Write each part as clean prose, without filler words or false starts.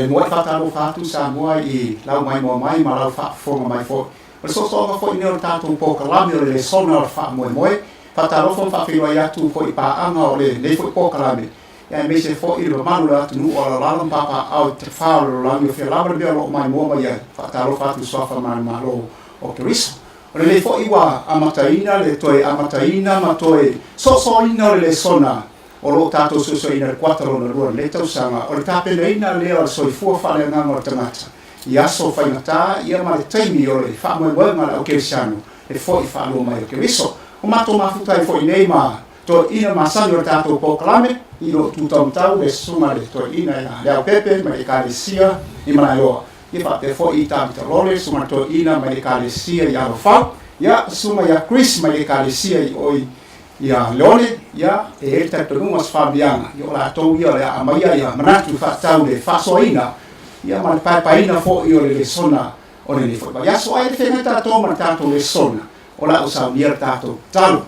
le mo fa ta lo fa tu sa mo I lau mai mo mai ma lau fa fo mai fo o so so fo ne o tatu po kalami o le sona fa mo fa ta lo fo fa fi ya tu fo I pa anga o le fo po kalami ya me se fo I lo manu la tu o la la papa au te fa lo la mi fi la ba lo mai mo mai ya fa ta lo fa tu so fa man ma lo o Cristo o le fo iwa amataina le toe amataina ma toe so ina le sona o lo tato so ina le 4 na rua le tau sanga o le tape ina le o so fu fa le nganga o tangata ia so fa ngata ia ma le taimi o le fa mo ma o Cristiano e fo I fa lo mai o Cristo o mato ma futa I fo I ma to ina ma sa o tato po klame I lo tu tau le suma le to ina le pepe ma le kalisia I ma lo ia fa te fo I tata lole suma to ina ma le kalisia ia lo fa ia suma ia Chris ma le kalisia I oi ia leone ia e ta tonu as fabiana ia la to ia le amaia ia manatu fa tau le fa soina ia ma pa ina fo io le sona o le fo ia so ai te meta to ma tato le sona o la usa mier tato talo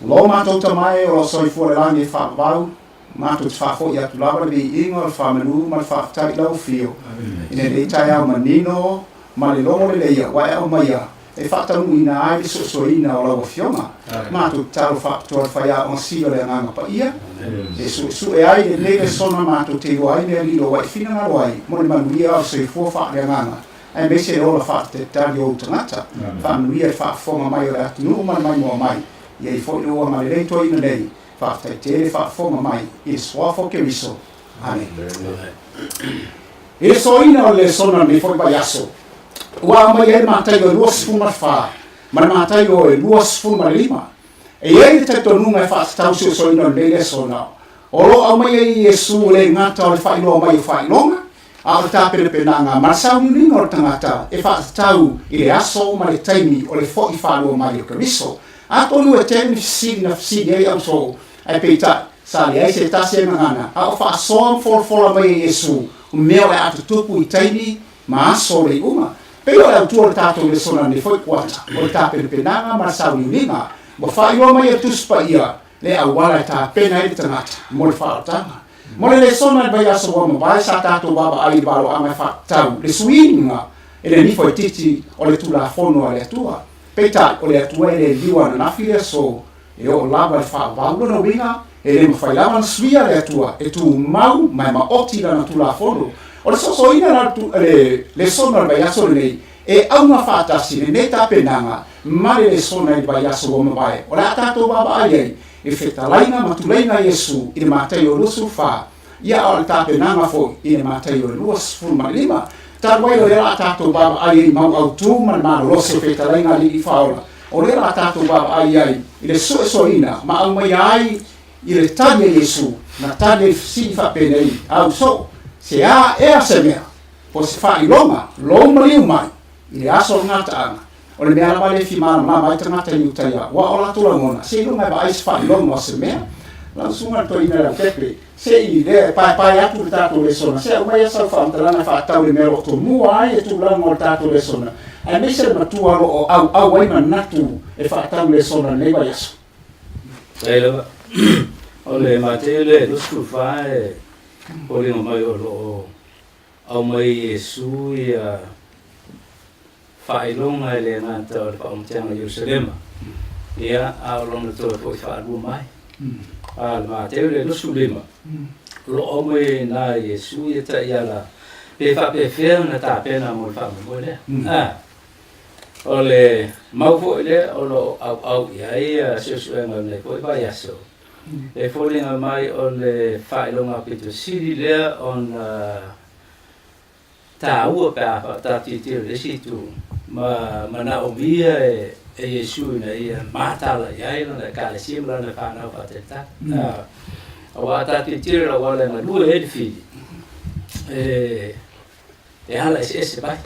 lo ma to tamai o so I fo le langi fa vau ma to fa fo ia tu lava bi ingo fa menu ma fa tai lau fio ine le tai au manino ma le lo le ia wa au mai e fatta ina ai so ina o la fioma ma tu talo fa to fa ia on si le nganga pa ia e su e ai le sono ma tu te ai le li lo wai fina na wai mo le manuia so I fo fa le nganga e me se o la fa te tali o tangata fa manuia fa fo mai o la tu ma mai mo mai e fo lo ma le to ina lei fa te fa fo mai I so fo che viso amen e so ina o le sono mi fo baiaso wa mai e matai o luas fuma fa ma matai o luas fuma lima e ai te tonu me fa tau so ina le sona o lo au mai e Yesu le ngata o fa ilo mai fa longa a ta pe penanga ma sa ni no tangata e fa tau I le aso ma le taimi o le fo I fa lo mai o Cristo a tonu e ten signa e au so ai peita sa le ai se ta se ngana a fa so for mai Yesu o meo le atu tupu I taimi ma so le uma Pero le autua tato le sona ne foi kuata. O ta penanga ma sa uninga. Mo fa yo mai tu spa ia. Le awala ta pena I tangata. Mo fa tanga. Mo le sona ba ya so mo ba sa tato baba ai balo ama fa tau. Le swinga. Ele ni foi titi o le tula fono ale tua. Peta o le tua ele liwa na file so. E o lava fa valgo no winga. Ele mo fa lava swia le tua. E tu mau mai ma oti na tula fono. O le so ina na tu le sona ba ya so nei e au ma fata si ne ta penanga ma le sona I ba ya so mo bai o la tato baba ai e feta laina ma tu laina Yesu I matai o lusu fa ia o ta penanga fo I matai o lus fu ma lima ta wai o la tato baba ai ma au tu ma lo se feta laina li faula o le la tato baba ai I le so ina ma au mai ai I le tanya Yesu na tanya si fa penei au so se a e a se mea, po se wha I longa liu mai, I le aso ngata anga. O le mea la le fi mana mai tangata I utaia, wa o la tula ngona, se lunga ba ais wha I longa se mea, la sunga to ina la tepe, se I le pai atu le tato le sona, se umai asa wha amtalana wha tau le mea lo to mua ai e tu langa o le tato le sona. Ai me se le matua lo o au waima natu e wha tau le sona ne ba yaso. Eila, o le mateo le lusku whae, o le mai o lo au mai Yesu ia whailonga le ngata o le whaumtianga Jerusalema ia au longa tō fo whaalua mai a le mateo le lusu lima lo au mai na Yesu ia ta ia la pe whapewhea na tā pena mo le whaamamo lea o le mau fo lea o lo au ia ia susuenga le fo vai aso e folinga mai o le whailonga Peter City lea on tā ua pēapa tā titira le situ ma Naomia e Yesu na ia mātala iai na ka le simla na whanau whateta o a tā titira la wale na lua edifidi e hala ese bai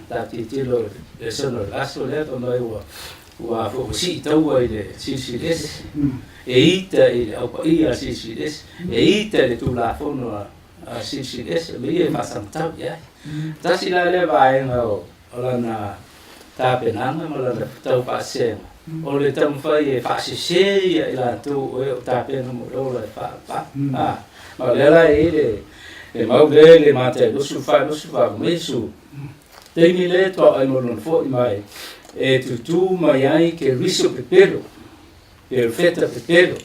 tā titira le sono laso lea to mai ua fokusi taua I le silsiles e ita I le aupa ia silsiles e ita le tulafono a silsiles me ia whasamtau iai tasi la le vaenga o lana tāpenanga ma lana tau whaasenga o le taumwhai e whaasese ia I la tū o tāpenga mo rola e whaapa ma le la e mau le mate lo su fa me su te mi le to ai mo non fo mai e tu mai ai che riso pepero per feta pepero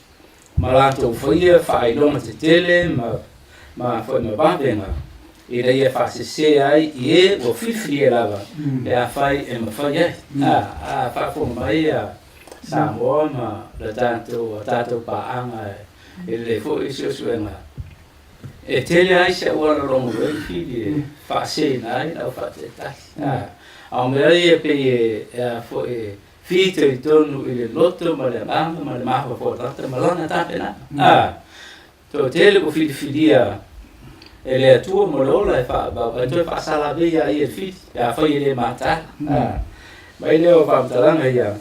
ma la to foi fai lo te tele ma foi ma va bene e dai fa se ai e o fifri lava e a fai e ma fai fa fo mai sa mo ma la tanto pa anga e le fo iso suena e tele ai se ora longo e fili fa se nai la fa te a me ai pe fo fito i tonu i le loto ma le mama fo tanta ma lona tapena to tele ko filia e le tua molola e fa fa sala via i fit ya fa i le mata ma ile o fa talanga ia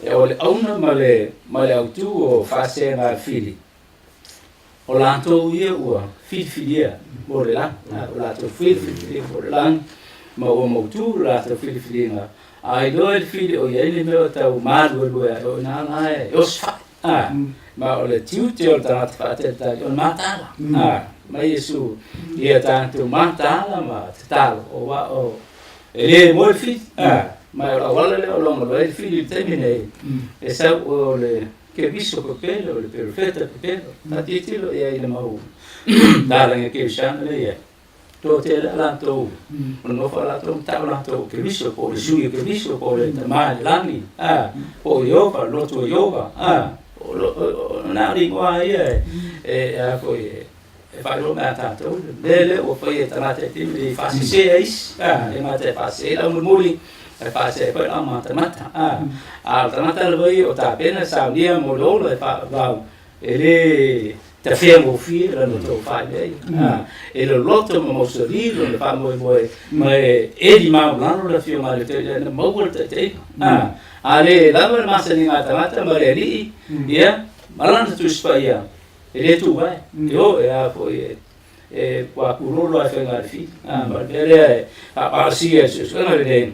e o le auna ma le autu o fa se na fili o lanto ia ua filia mo le la o lanto filia mo le la ma o mo tu lanto filia ai do il fili o ia le me ta o maru o na e o fa ma o le tiu te o ta fa te ta o mata ma Yesu ia tanto mata ma talo o wa o ele mo fi ma o wala le o longo le fili termine e sa o le che visto pelo le perfetta pelo ta titolo e ile mau dala che shan le ia to te la to no fa la to ta la to che visto po le sui che visto po le ma lani o yoga lo to yoga o na lingua ia e poi fai lo tanto dele o poi tanate ti fa se is e ma te fa se la muri e fa se poi la mata tanata le voi o ta pena sa dia mo lo e fa va e le te fermo fira no to fai lei e lo lotto mo so lì lo fa mo ma e di ma no la fio ma le te mo volte te ale la ma se ni tanata ma le lì ia malana tu spaia ele tu vai eu poi qua curolo a fengar fi ma bere a si es sono le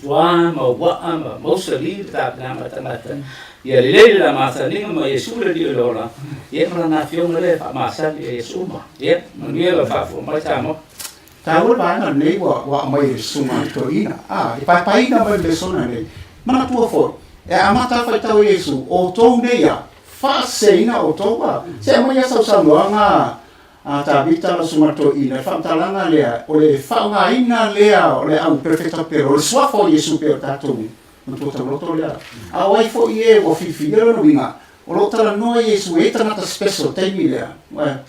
tua ma mosali ta na mata ia le la masa ni ma Yesu le dio lola ia na fio le ma sa Yesu ma ia non ia fa fu ma tamo ta ul ba na nei wa mai Yesu ma to ina e pa ina ba le sona nei ma tu fo e amata fa ta Yesu o to nei ya fa seina o toa se mo ya sa nga ta vita la sumato ina fa talanga le o le fa nga ina le o le au perfetto pero sua fo Yesu per tato non to lo le a wai fo ie o fi no vinga o lo tala no Yesu e tana ta spesso te mi le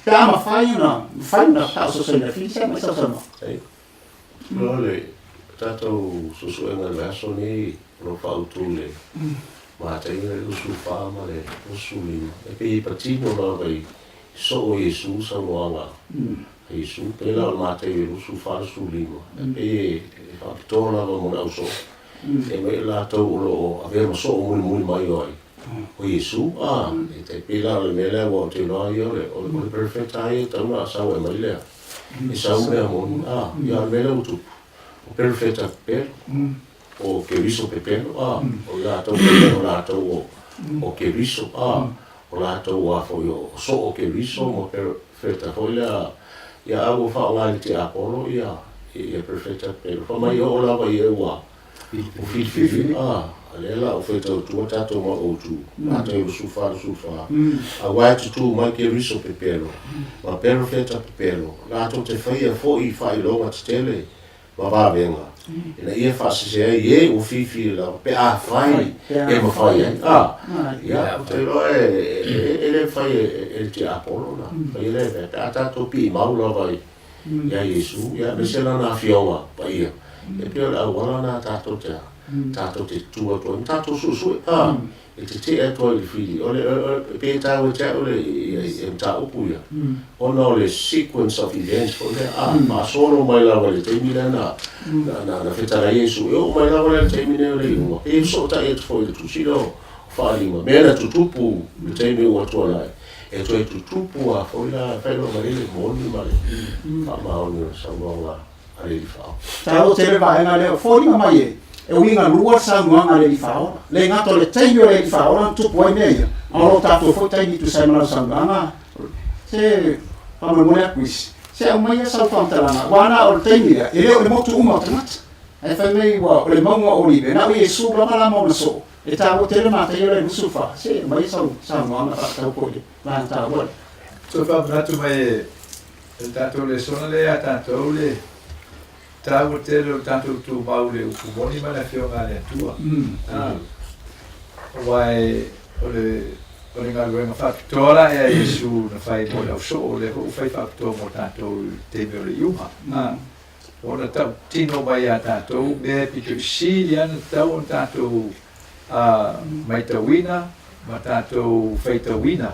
ta ma fa una ta so se le fi se ma sa no no le tato so en el verso ni lo fa utule ma te le su fa ma le su li e pe patino la vai so Yesu sa wanga Yesu pe la ma te su fa su li e fa tona lo mo na so e me la to lo aveva so muy mai oi o Yesu e te pe la le le wo te lo io le o perfetta e ta ma sa we mai le e sa me mo ya me lo tu perfetta per o che viso pepeno o lato o che viso o lato fo io so o che viso mo perfetta folia ya avo fa online ti apolo ya e perfetta per fa mai o la va io wa o fi alela o feta tu tato mo o tu lato io su fa a wa tu mai che viso pepeno ma perfetta pepeno lato te fo i fai lo ma tele ma va venga e ia fa se ie o fifi la pe fai e ma fai ia te lo ele fai el ti apolo na fai le ta to pi maula vai ia Yesu ia me se la na fioma pa ia e pe la wala na ta to te tu ta to su e te e to il fili ole pe ta o te ole e ta opuia ono le sequence of events for the ma sono mai la vale te mira na feta Yesu eu mai la vale te mira le uno e so ta e foi tu silo fali ma mera tu tupu te mi o to la e tu tupu a foi la felo mare le moni male ma ono sa wa ale di fa ta o te va na le foi ma mai e winga lua sa nganga le fao le ngato le tayo le fao tu poi meia alo tato fo tai tu sai mala sangana se fa mo le quis se au mai sa fa talanga wana o taimi e le o motu uma tangat e fa mai wa o le maunga o libe na Yesu la mala mo so e ta o tele mata yo le musufa se mai sa ngana fa ta ko le la ta bo so fa bratu mai e tato le sona le a tato le tau tele o tato tu maule u kumoni ma la fionga le tua wai o le ngā whakatoa e a Yesu na whai mo lau so o le ho whai whakatoa mo tātou te meo le iuha. O na tau tino mai a tātou me pito sili ana tau o tātou mai tauina ma tātou whai tauina.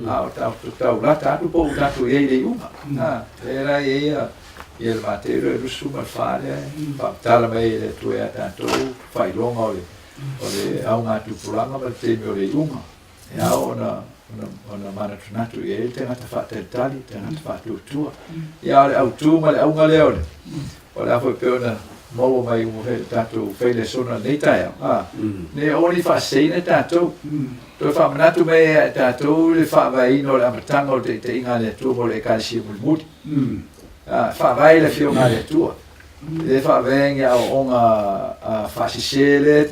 O tātou rata atu po o tātou e le iuha. E rai e a i le matero e rusu ma whare whaktala mai le tue a tātou whai longa o le au ngā tupuranga ma te meo le iuha. E au ona mana tunatu e te ngata whāteltali, te ngata whātutua. E au le au tū ma le au ngā leo le. O le afo pe ona maua mai umuhe tātou whaile sona nei taia. Ne oni whāseina tātou. Toi whamanatu mai e tātou le whaavaino le amatanga o te inga le tua mo le kalisia mulmuri. Whaavai le whio ngā le tua. Le whaavaengi au onga whaasisele,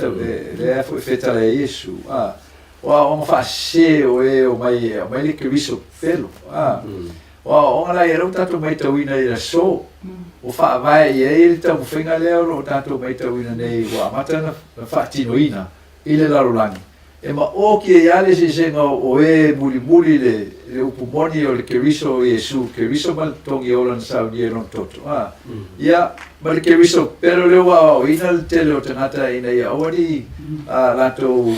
le afo e whetara e Yesu. Wa o fa se o mai le kriso pelo wa o la era tanto mai tawina era so o fa vai e ele tau finga le o tanto mai tawina nei wa matana fa tinoina ile la rolani e ma o ki e ale se senga o muli le upumoni o le kriso Yesu kriso mal tongi olan sa di non toto ya ma le kriso pero le wa o ina le tele o tanata ina ya o di lato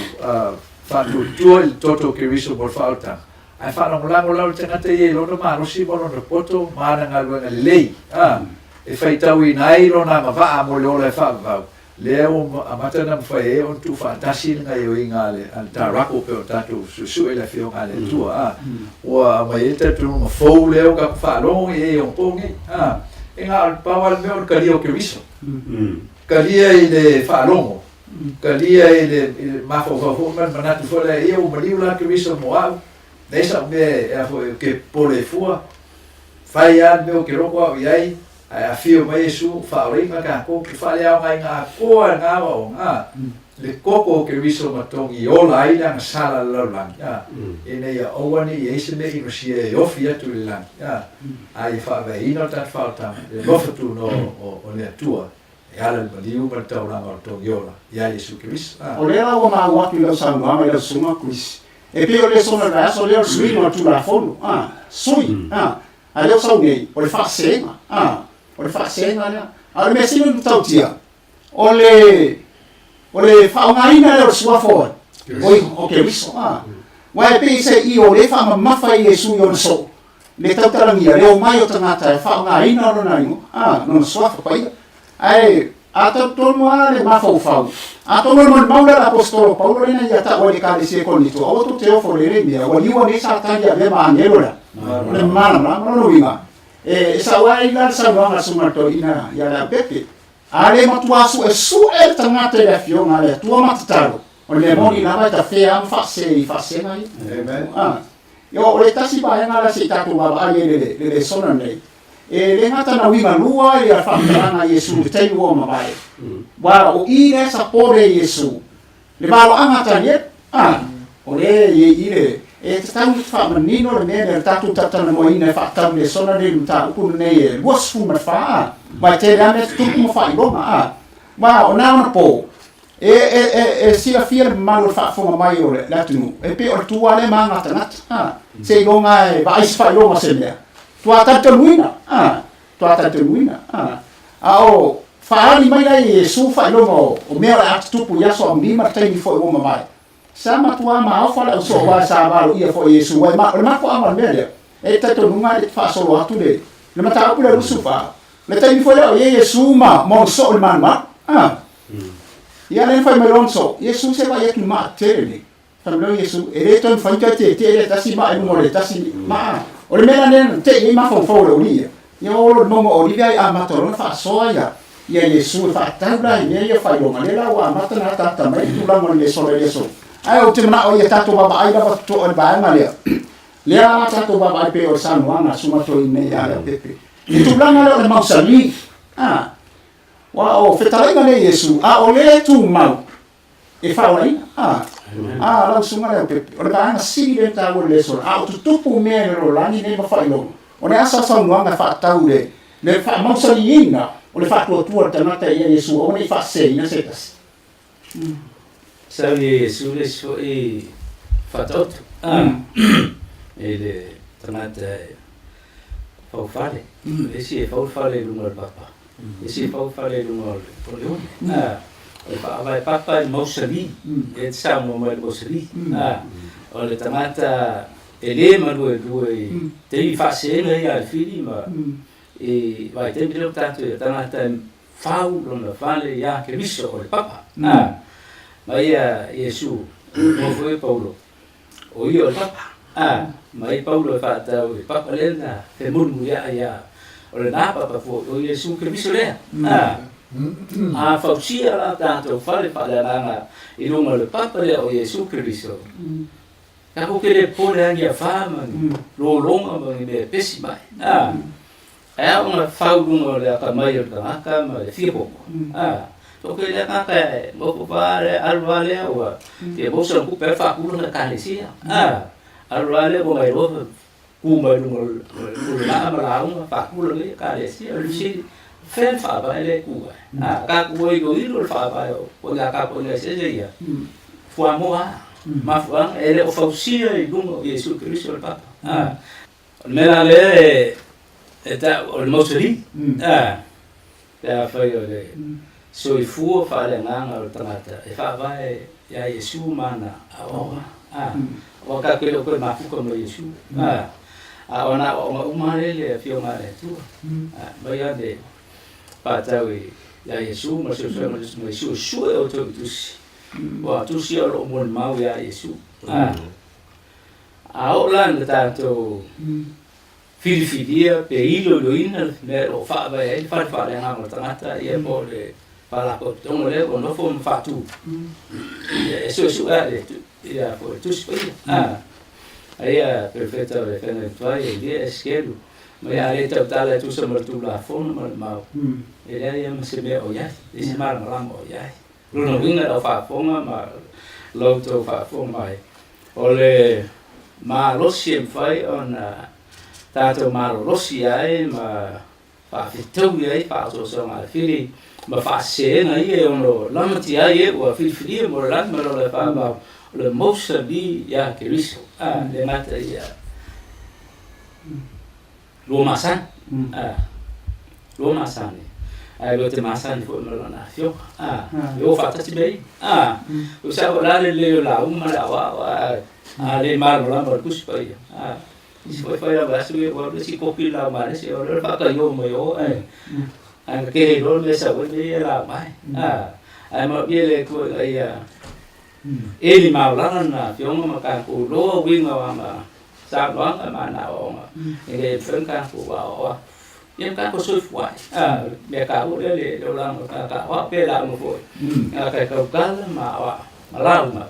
fatu tua il toto che riso por falta ai fa non lango la tenate ye lo ma no si bono no poto ma na ngal lei e fai tau inai lo na ma va mo lo le fa va le o amata na fa e on tu fantasi nga yo ingale al tarako pe tato su e la fio ngale tua o ma yeta tu no fo le o ka fa lo e on pongi e nga al pawal me o kalio che riso kalia ile fa longo kalia ele mafo man manatu fora eu mariu lá que isso moal deixa me que pole fua fai a meu que roko e aí a fio mai isso fauri maka ko que fale ao ngai nga ko nga o le koko que isso matongi ola ai na sala lang e nei a owani e ese me i rosia e ofia tu lang ai fa vai ino ta falta le lofu no o le tua e ala le maliu ma tau langa o tongi ola ia Yesu Christ o le la o ma watu le sanga ma le suma Christ e pe o le sona da so le sui no tu la fono sui a le sa ngai o le fa senga o le fa senga le a le mesino tu tau tia o le fa ngai na le sua fo o ke riso wa pe se I o le fa ma fa Yesu yo so le tau talangia le o mai o tangata fa ngai na no na no sua fa pai ai ato tono ale mafau ato no maula apostolo Paulo le na ta o le kalisi ko ni to o to te ofo le mia o ni o ne sa ta ya be ma angelo la le mana no winga e sa wa ila sa wa suma to ina ya la pepe ale matuasu e su e tangata le fio na le tua mataro o le moni na vai ta fe am fa se nai amen yo le tasi ba na la se ta tu ba ale le sona nei e le ngata na winga lua e a whakaranga Yesu te tei ua mabai. Wa o ire sa pore Yesu. Le malo angata niet, o le ire. E te tau whamanino le mea le tatu tatana mo ina whakatau le sona le mta upunu nei e luas fu marwha. Wa te rame tuku mo whai ronga. Wa o naona po. E sia fia malo whakfunga mai o le latunu. E pe o tua le maa ngata ngata. Se ronga e wa aisi whai ronga se mea. Tua tataluina, ao faali mai lai Yesu fa lomo o mea la tupu ya so mi ma tai fo o mai sama tua ma o fa la so wa sa ba ia fo Yesu wa ma ko ama mele e tatalunga e fa so lo atu le ma ta pu le rusu fa le tai fo la Yesu ma mo so le man ma ia le fa me lonso Yesu se va ia ki ma tele fa lo Yesu e le ton fa te le tasi ma e mo le tasi ma o le mea nena te i mafo le unia. Ia o lo mongo o livia i amatoro na wha soa ia. Ia Yesu wha taura i mea ia whai longa. Lela o amata na tata mai tulango le so le so. Ai o te mana o ia tato baba ai lava to o le baenga lea. Lea na tato baba ai pe o sanuanga sumato i mea ia pepe. tu langa le mausali wa o fetalenga le Yesu o le tu mau e fa wai la sunga le pepe o le banga sili le tau le so o tutupu me le rolani ne fa ilo o le asa sa nuanga fa tau le fa mausali ina o le fa tua tanata ia Yesu o le fa sei na setas sa Yesu le so e fa tot e le tanata faufale e si faufale lunga papa e si faufale lunga o le vai papa mausali e sa mo mai mausali o le tamata e le manue due te fa se le ia fili ma e vai te bilo tanto tamata fau lona vale ia che viso o le papa ma ia Yesu mo foi Paulo o io il papa ma i Paulo fa ta o papa lena e murmu ia o le na papa fo o Yesu che viso le fausia la tanto fale langa i lunga le papa le o Yesu Cristo. Ka ko ke le pole angi a fama lo longa ma me pesi mai. Una fau lunga le ka mai o ka ma le fipo. To ke le ka mo ko pare alvale o e bo so ku per fa ku na ka le sia. Alvale ko mai ro ku mai lunga la ma la un fa ku le ka le sia lu si fel fa ba le ku ka ku i go ilo fa ba o la ka ko le se ia fu amoa ma fu ele o fausia i lungo Yesu Cristo el papa me la le eta o le moseri ya fa yo le so i fu fa le nganga o tanata e fa ba ya Yesu mana o ka ke lo ko ma fu ko Yesu ona o mare le fio mare tu ba ya de patawi ya Yesu ma Yesu su o to tusi wa tusi o mo mau ya Yesu o lan tanto filia pe ilo lo ina me o fa ba e fa le ngamo tangata e po le pala ko tong le o no fo fa tu Yesu su ya po tusi ya perfetto le fene tuai e esquerdo ma ya le tala tu sa martu la fon ma e le ya se me o ya e se mar ram o ya lo no vinga o fa fonga ma lo to fa fon mai o le ma lo si fai on tato ma lo si ai ma fa fitu ai fa so ma fili ma fa se na ie ono la mati ai o fili mo la ma lo fa ma le mosa di ya Cristo le mata ya lo masan lo masan ai lo te masan fo no na fio yo fata ti bei o sa la le la uma la wa le mar la mar kus pa ya si foi fa ba su o si kopi la ma se o le fa ka yo mo yo ke lo le sa o le la mai ai ma ye le ko ai ele mau lana fio ma ka ko lo winga ma sa loang ma na o ma e fen ka ko wa yen ka ko sui fuai me ka o le lo la ka wa pe la mo foi ka ka ma wa ma la ma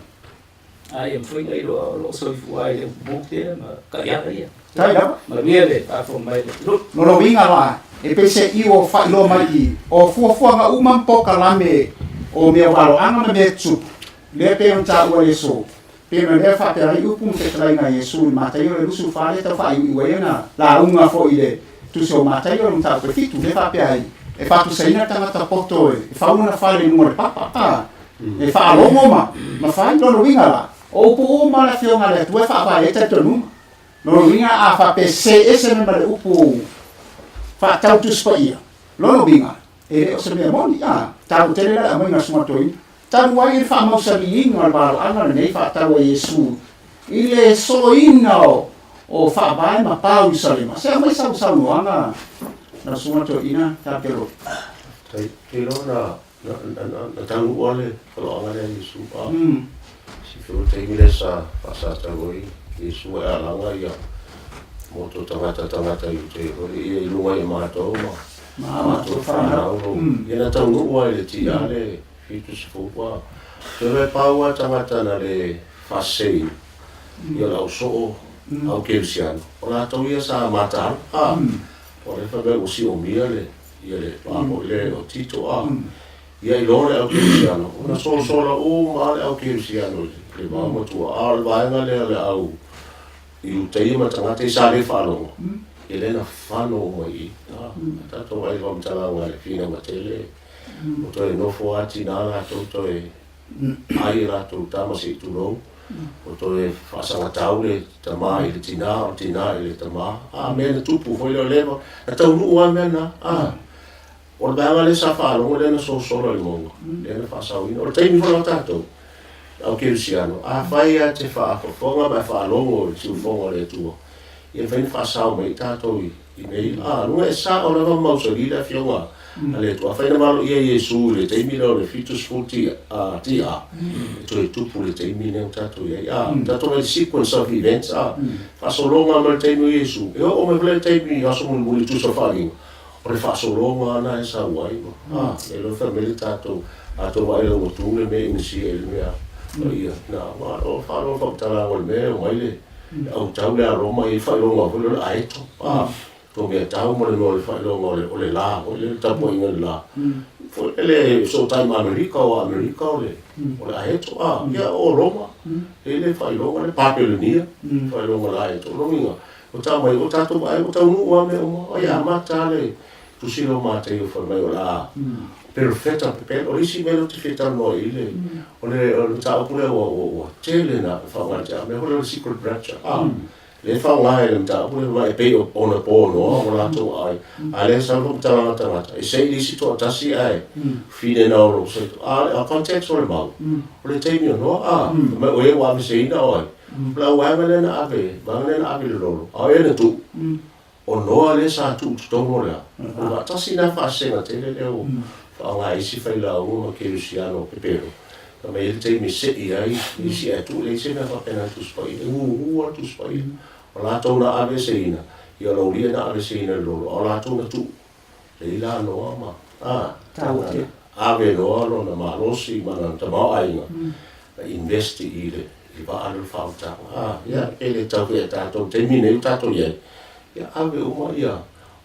yen foi ai lo sui fuai bu te ma ka ya ia tai da ma le pa fo mai no lo winga wa e pese i o fa lo mai o fu nga uma po kalame o me walo anga me tsu le pe on ta o Yesu pe me le fa pe ai upum te trai na Yesu ma ta yo le lusu fa le ta fa i wena la unga fo ile tu so ma ta yo ta pe fitu le fa pe ai e fa tu sei na ta poto e fa una fa le mo pa e fa lo ma fa no winga la o pu ma la fio ma le tu fa ba e ta to nu no winga a fa pe se ese me le upu fa ta tu spa ia lo winga e o se me moni ta te le la mo na suma toi tau ai fa mau sali ino al balo ana nei fa tau Yesu ile so ino o fa vai ma pau sali ma se mai sa no ana na suma to ina ta pero tai pero na tau ole lo ana Yesu si fo te ile sa pasa tau Yesu ala nga ia moto tangata i te i lunga i mato ma to fa na o ina tau ole ti ale fitu se fua te le paua tangata na le fasei ia la so au kelsiano o la tau ia sa mata o le fa o si o mia le ia le pa o le o tito a ia I lore au Kirisiano ona so la o ma le au Kirisiano le va mo tu a le va nga le au I utei ma tanga te sa le falo ele na fano mai ta to ai vam tala nga le fina ma tele o to no fo ati na la to ai la to tama si tu lo o to e fasanga taule tama I le tina I le tama me na tupu foi le leva na tau nu a me na o le banga le sa falo le na so le mongo le na fasau ino o te mi fo tato au Kirisiano fai a te fa fonga ma fa longo si fonga le tuo ia fai fasau mai tato I nei no e sa o le mau so lila fionga ale tu fai na malo ia Yesu le te mi le fitus futi tia to tu pu le te mi ne tato ia tato le sequence of events fasolonga ma te mi Yesu e o me vle te mi aso mo tu so fali o le fasolonga na e sa wai e lo fa me tato ato vai lo tu le me inisi el mea ia na o falo fa tala o me o ile au tau le aroma I fa lo ngo le aito to me tau mo le fa lo ngo le la o le tapo in la fo le so time America o le aito ia o Roma ele fa lo ngo le Babilonia fa lo ngo la aito lo minga o tau mai o tato ai o tau nu o me o ia mata le tu si lo mata io fa mai o la perfetta per orisi melo ti feta no ile ole tau pure o tele na fa ngata me ho secret branch le fa ngai le tau pure mai pe ona po no o la to ai ale sa lo tala tala e sei di situ tasi ai fine na ro se a context or about ole te mi no me o e wa me sei na oi la wa me na ave lo ai na tu o no ale sa tu to mo la o tasi na fa se na tele le o nga isi fai la uma Kirisiano pepero ka me te mi se ai isi atu le se na fa pena tu spai tu spai o la to na ave seina ia lo ria na ave seina lo o la to na tu le la no ma ave lo na ma lo si ma na ta ma ai na investi ile I va al falta ia ele tau e tato te mi ne tato ia ave uma ia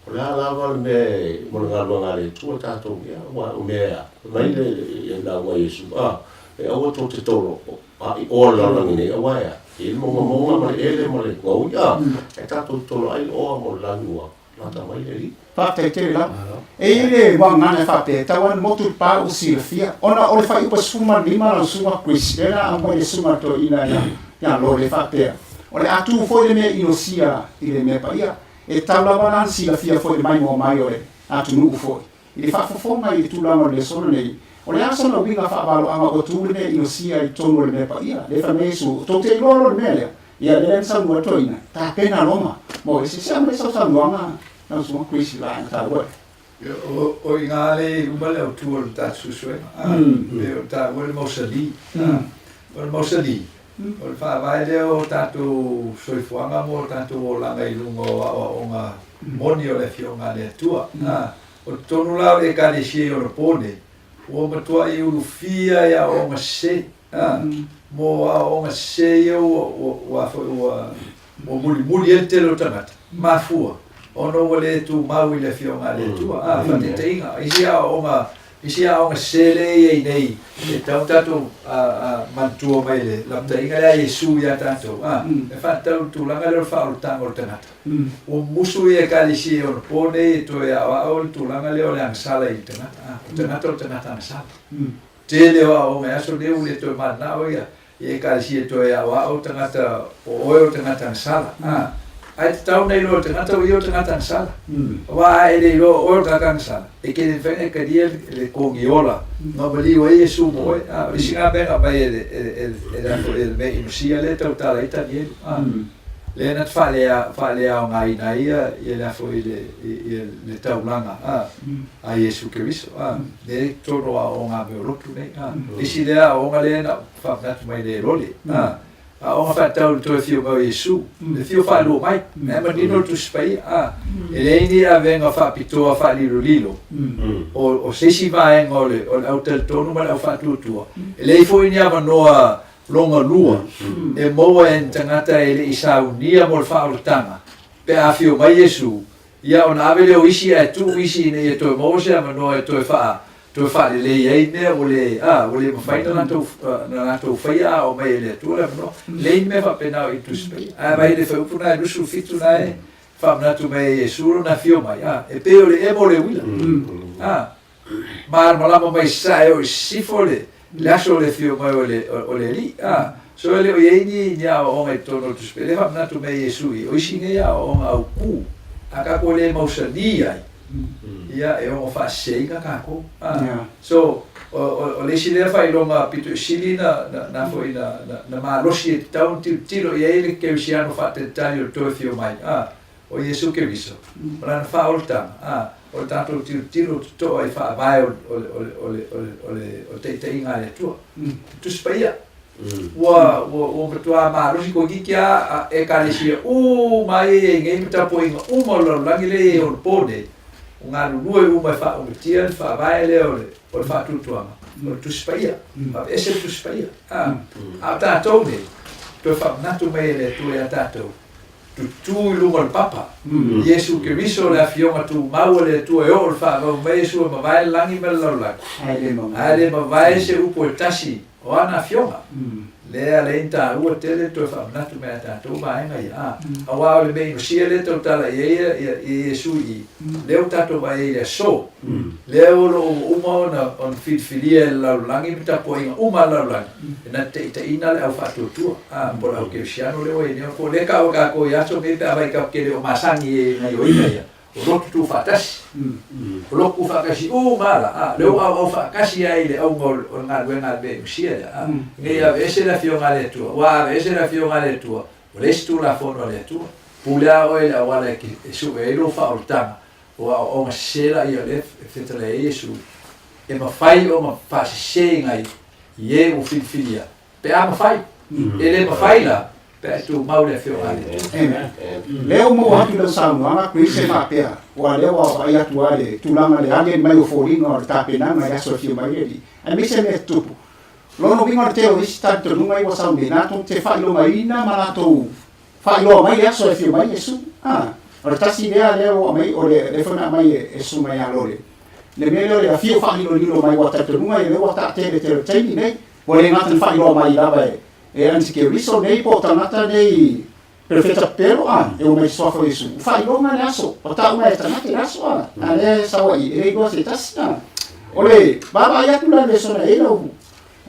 o la lava me mo nga le tu tato ia wa o me mai le la wa Yesu e o to te toro o la ni wa ia il mo ma ele mo le go ia e tato tolo ai o mo la lua la ta mai le pa te la e ile wa ngana fa te tawan mo tu pa o silfia ona o le fa ipo suma lima la suma kristena a mo le suma to ina ya lo le fa te o le atu foi le me inosia ile me pa ia e tala bana sila fia foi mai mo mai ore atu nu foi ile fa fo mai tu la no le sono nei o le aso no winga fa balo ama o tu le inosia I tono le me pa ia le fa me su to te lolo le mele ia le sa mo toina ta pena loma mo e se sa me sa luanga na su krisi la ta wo o ingale umale o tu o ta susue o ta o le mosali o le mosali o le whaavai leo tātou soifuanga mo tātou o langa I lungo o ngā moni o le fionga le tua. O tonu lau e ka le sie o le pone, o matua I uru fia ia o ngā se, mo o ngā se ia o muli e te lo tangata, mafua. O no wale tu mau I le fionga le tua, whate te inga, isi a onga sele e nei e tau tatou mantua mai le lapta inga lea Yesu ia tatou e whatau tūlanga leo whaolutanga o le tangata o musu e kalisi e o pone e toe a o le tūlanga leo le angasala I tangata o tangata angasala te leo a onga aso leo le toe manao ia e kalisi e toe a o tangata o oe o tangata angasala ai te tau nei lo tangata o I o tangata angasala wa e nei lo o tangata angasala e ke le whenga ka ria le kongi ola no mali o Yesu mo e singa benga mai e me inusia le tau tala ita ni le na whalea o ngai na ia e le afo I le taulanga a Yesu Keriso le toro a o ngā meo rotu nei isi lea o ngā lea na whamnatu mai le roli a o ngā whatau to fio mau Yesu le fio whalua mai e manino tu spai e le ini a venga whapitoa whaliro lilo o sesi vaenga o le autel tonu ma le au whatutua e le ifo ini ama noa longa lua e moa en tangata e le isaunia mo le whaolutanga pe a fio mai Yesu ia ona avele o isi e tu isi ne e toi mo se manoa e toi fa le ai ne o le mawhai na tau whaia o mai le tu le manoa le me fa pena i tu spe a mai le whaupu na e nusu fitu na e fa manatu mai e suro na fio mai e pe o le e mo le wila ma malama mai sa e o sifo le aso le fio mai o le li so le o ieni nia o mai tono tu spe le fa manatu mai e sui o isi nge o nga au ku aka ko le mausani ai ia e o fa seiga ka ko so o le sile fa ilonga pitu sili na foi na malosi e tau tiro ia ele ke usiano fa te tani o tofio mai o Yesu ke viso para fa olta o tanto tiro to ai fa vai o te inga le tu spaia o betua malosi ko gikia e kalisia mai ngai tapo inga mo lo langile o pode nga lulu mai fa o tia fa vai le o fa tutua o tu spaia ma ese tu spaia ta tone to fa natu mai le tu e tato tu lungo al papa Yesu ke viso la fioma tu mau le tu e o fa mai su ma vai langi me la ale ma vai se upo tasi o ana fioma le alenta o tele to fa natu me tato vai mai a wa le me si le to tala Yesu i le o tato vai le so le o uma na on filia la langi pita poinga uma la langi na te ina le au fa tu bo la ke siano le o e ko le ka ko ya so me ta vai ka ke le o masangi na yo ina ya o lo tu fa tas o lo ku fa kasi mala le o fa kasi ai le o ngol o nga wenga be sia ne ya ese la fio ngale tu wa ese la fio ngale tu o le stu la fono le tu pula o la wala ki su e lo fa oltanga o sera ia le fetele Yesu e ma fai o ma fa se ngai ye o filia pe a ma fai ele ma fai la pe tu mau le fio ale leo mo hatu le saunu ana kuise fa pe wa leo wa ia tu ale tu langa le ale mai o foringa o tapena mai aso fio mai ele a mi se me tupu lo no vinga te o ista tu nunga i wa saunu na tu te fa lo mai na ma tu fa lo mai aso fio mai Yesu ora tasi idea leo mai o le fona mai e su mai alore le mele le fio fa lo mai wa tatu nunga e wa ta te tei nei o le ngata fa lo mai la vai e anzi che riso nei po tanata nei perfetta pero e o mai sofo Yesu fa lo mai aso o ta mai tanata aso ale sawai e go se tasna ole baba ya tu le sona e lo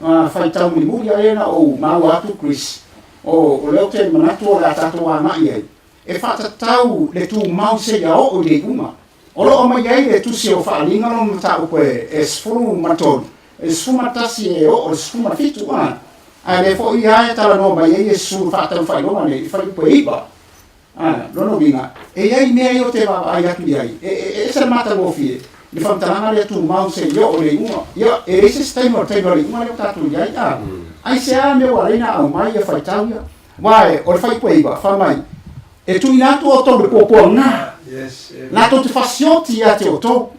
fa tau ni mu ya na o ma wa tu Chris o le te manatu la tatu wa mai e fata tau le tu mau se ya o le uma o lo mai ai le tu se o fa linga no mata o e sfuru maton e sfuru matasi e o sfuru mafitu ale fo ia tala no mai e su fata fa lo mane fa po iba no vinga e ai me ai o te va ai atu ai e se mata mo fie di fa tala le tu mau se yo o le uma yo e se stai mo te no le uma le tatu ai ai se a me wa lena o mai e fa tau ya vai o fa po iba fa mai e tu inato o to po na na to te facioti a te o to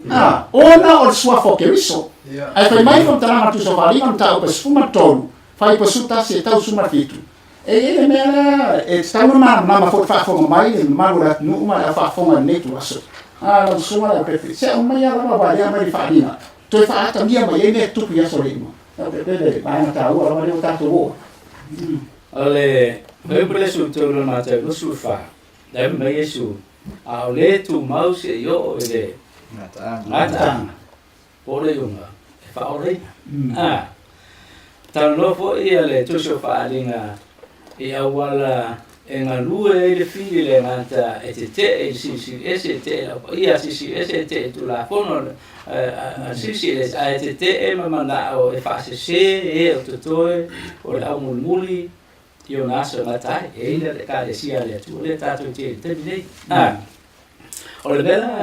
ona o sua fo ke riso ai fa mai fa tala tu so vali con ta o pe sfuma tolu fai per sutta se tau su marfitu e ele mera e stavo ma fo fa fo mai ma lo no ma fa fo ma netu aso lo suma la prefe se o mai ala ba ya mai fa dina to fa ata mia mai ne tu ya so limo bebe ba na ta o ma le ta to ale me presu to lo ma te lo su fa da me Yesu a le tu mau se yo ele ngata pole yunga fa ore talo fo ia le tuso fa alinga e awala e nga lue le fili le ngata e te si ese te ia si ese te tu la fono si le a te e mama o e fa se e o totoe o la mulmuli io naso ngata e le ka le sia le tu le tato te nei o le bela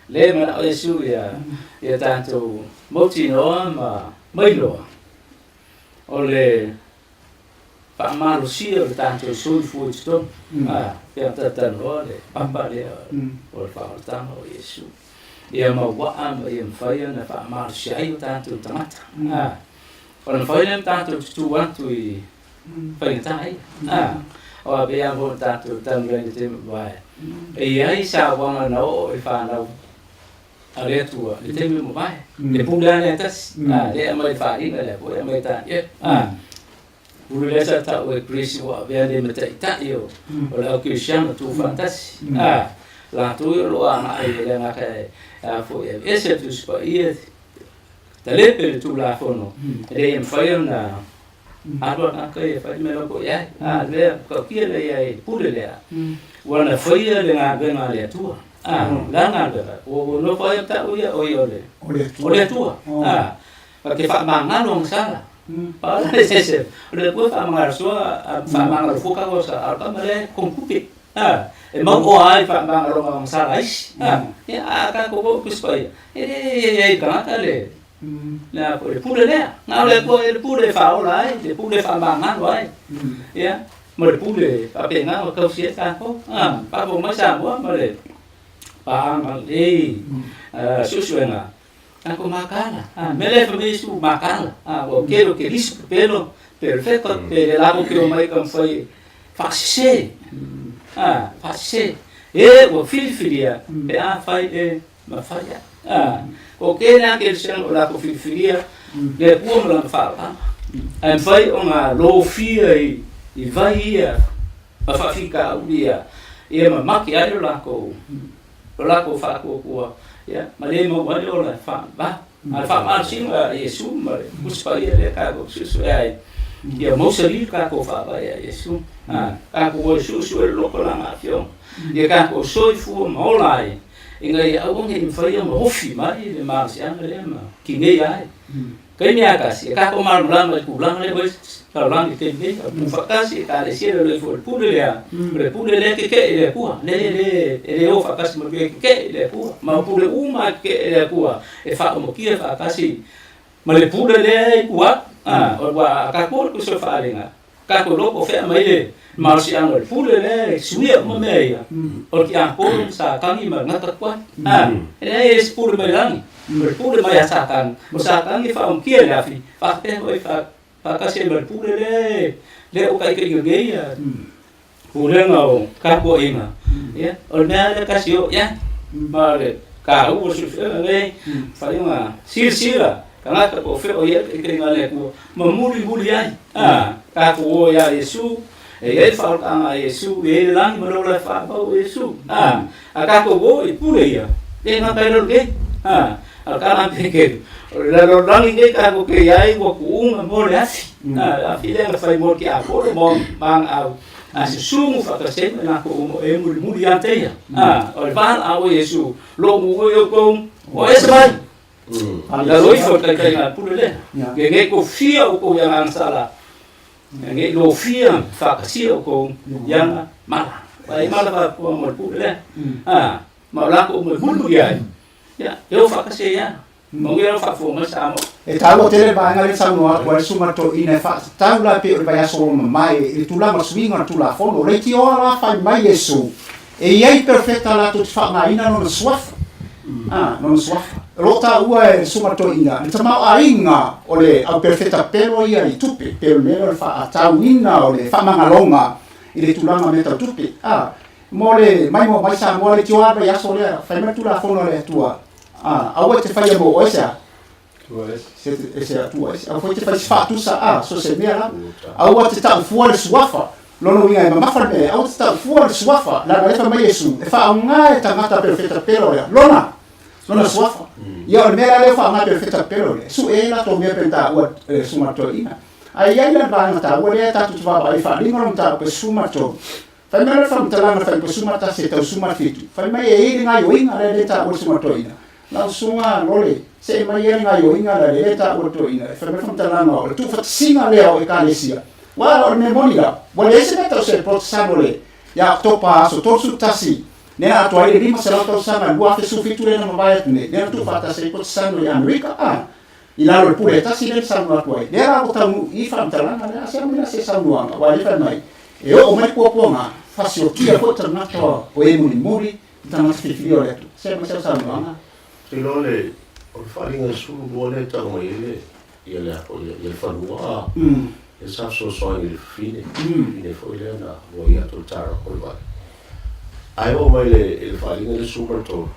le mana o su ia tanto moti no ma mailo o le fa malo sia o tanto sul fu sto per tatano le papa le o fa tanto Yesu ia ma wa am ia faia na fa malo sia o tanto tamata o na faia tanto tu wantu i fa tai o be am ho ta tu tam le te vai e ai sa wa ma no e fa no ale tua le te mo vai le pula le tas le mai fa ina le po mai ta Bulesa ta o Chris wa be le meta ta yo o la ke shama tu fantas la tu yo lo ana ai le na ke fo e se tu spa ie ta le pe tu la fono e em fa yo na ado na ke fa me lo ko ya le ko ki le ya pule le wa na fa ye le na be na le tu la na be o no fa ta o ya o yo le tu pa ke fa manga long sala Para ese después famar sua famar fuka cosa alta male kompupi e mau o ai famar lo sarais ya aka ko kuspai e kana le la por pure le na le po el pure fa ola le pure famar ngan wai ya mo le pure pa pe nga ko sia ka ko pa bo ma sa mo le pa ngal e susuenga Aku makan, mele família su makan, o quero que isso pelo perfeito, pelo lado que o mai como foi fazer, fazer, o filha, faz ma falha, o que na que se não lá com filha, le como lá fala, foi uma lofia e vai para ficar o dia, e uma maquiagem lá com fa com ya male mo wale ola fa ba al fa mal sin Yesu male buspaia le ka go su ai ya mo sali ka ko fa ba ya Yesu ka ko su lo ko la afio ya ka ko so fu mo lai inga ya o nge fa ya mo fi ma le ma si an le ma ki nge ya kai mi aka si ka ko mar la ma ku la le ka la ke ne fa ka si ka le si le fu pule le ke le ku le o fa ka si mo ke le ku ma pule uma ke le ku e fa mo ki fa ka si ma le pule le ku o wa ka ko ku so fa le nga ka ko lo ko fe ma le ma si an le pule le suia mo me ya o ki an ko sa ka ni ma na ta kwa e pule me lang Berpule maya sakan, musakan ni fa kia la fi, fa te oi fa kasi berpule le o kai ke geya. Pule ngau ka ko ina. Ya, o na le kasio ya. Male ka u su le fa ima sira. Kana ka ko fe o ya ke ngale ko mamuri ai. Ka ko ya Yesu e fa ka Yesu e lang mo le fa o Yesu. Ka ko go i pule ya. E na ka lo ke. Alkaran pikir, lalu orang ini kalau kiai gua kuung mau lihat, akhirnya nggak fai mau kiai aku mau mang au, sesuatu fakta saya aku mau muli ante ya, oleh bahan aku Yesus, lo mau yo kong, oh esai, lalu itu terkait pun deh, geng ko fia ko yang salah, geng lo fia fakta sia ko yang malah, baik malah ko mau pun deh, malah ko mau bulu dia. Ya, eu fac assim ya. Mau eu fac fogo sama. E talo tele ba ngale sanua ko suma to ina fa taula pe ba yaso mai e tula ma swinga tula fono le ti ora fa mai Yesu. E ei perfetta la tu fa na ina no swaf. No swaf. Rota ua e suma to ina. E tama a inga ole au perfetta pero ia i tupe pero le fa tau ina ole fa mangalonga ile tula ma meta tupe. Mole mai mo mai sa mole ti ora ya so le fa me tula fono le tua. Awa te fai mo oisa. Ese tua. Awa te fai fa tu sa so se mera. Awa te ta fuori suafa. Lono winga ma fa me. Awa te ta fuori suafa. La le fa mai Yesu. E fa nga e tangata perfetta pero ya. Lona suafa. Ya mera le fa nga perfetta pero le. Su e la to me penta wa sumato ina. Ai la ba ngata wa le ta tu va ba fa lingo ta pe sumato. Fai mera fa mtalana fa pe sumata se ta sumata fitu. Fai mai e nga yo inga le ta wa sumato ina. Langsung lole se mai nga yo inga le ta wa to ina. Fai mera fa mtalana o tu fa singa le o ekalesia. Wa o ne moniga. Wa le se meta se protsabole. Ya topa so to su tasi. Ne a to ai lima se la to sama bua fe su fitu le na mabaya ne. Ne tu fa ta se protsano ya Amerika ila lo pure tasi le sa no atoi. Ne ra ko tamu I fa mtalana le se mina se sa no wa le fa mai. E o mai kuaponga fasio kia ko tanato o e muri tana fifio le tu se ma se sa no se lo le o faringa su vuole ta mo ile ile fa no e sa so i le fine fine foi le na o ia to tara o vai ai o mai le falinga le super to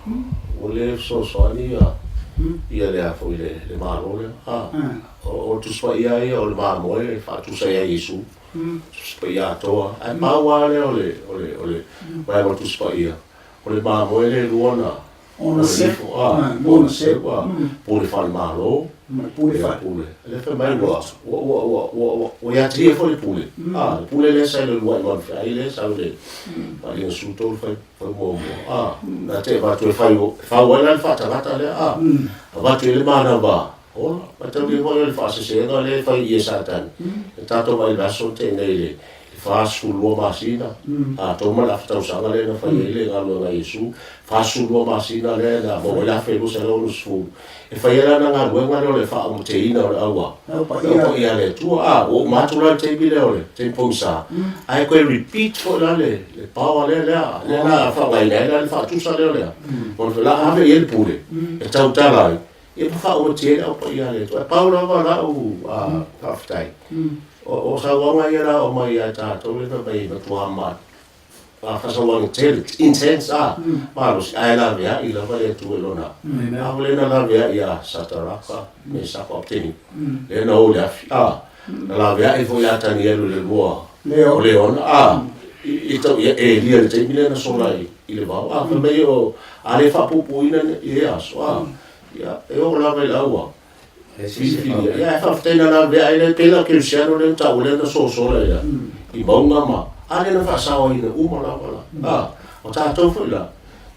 o le so ni ia le a foi le maro le o tu spa ia o le mamo e fa tu sa ia Yesu spa ia to ai ma wa le ole vai mo tu spa ia o le mamo le luona ona se bona se wa pole fa malo pule fa le fa mai wa o ia tria fo le pule pule le sa le wa ma fa ile sa le pa le su to fa mo na te va tu fa wa la fa ta le va tu le mana va o pa te le va le fa se no le fa ie satan ta to vai va so te nei le fa su lo masina to ma la fa sa le na fa ile ga lo ga Yesu fa su lo masina le na mo la fe lo se lo su e fa ia na nga wenga le fa mo te ina o awa o ia le tu o matura te bile o le te ponsa ai ko repeat fo la le power le na fa vai le fa tu sa le mo la ave il pure e tau tala e fa o te o ia le tu paula va la fa tai o sa wanga ia o mai ta to le vai na tu ama fa sa wanga te intense malos ai la via i la vai tu lo na le na la via ia sataraka me sa ko teni le no le na la via e foi ata ni le boa leon i to e lia te mile na so lai i le va fa me o ale fa pupu ina ia so ia e o la vai la wa ia fa tena la via ile pela que siano le ta ule na so la ia i bonga ma ale na fa sa o ina uma la wala o ta to fu la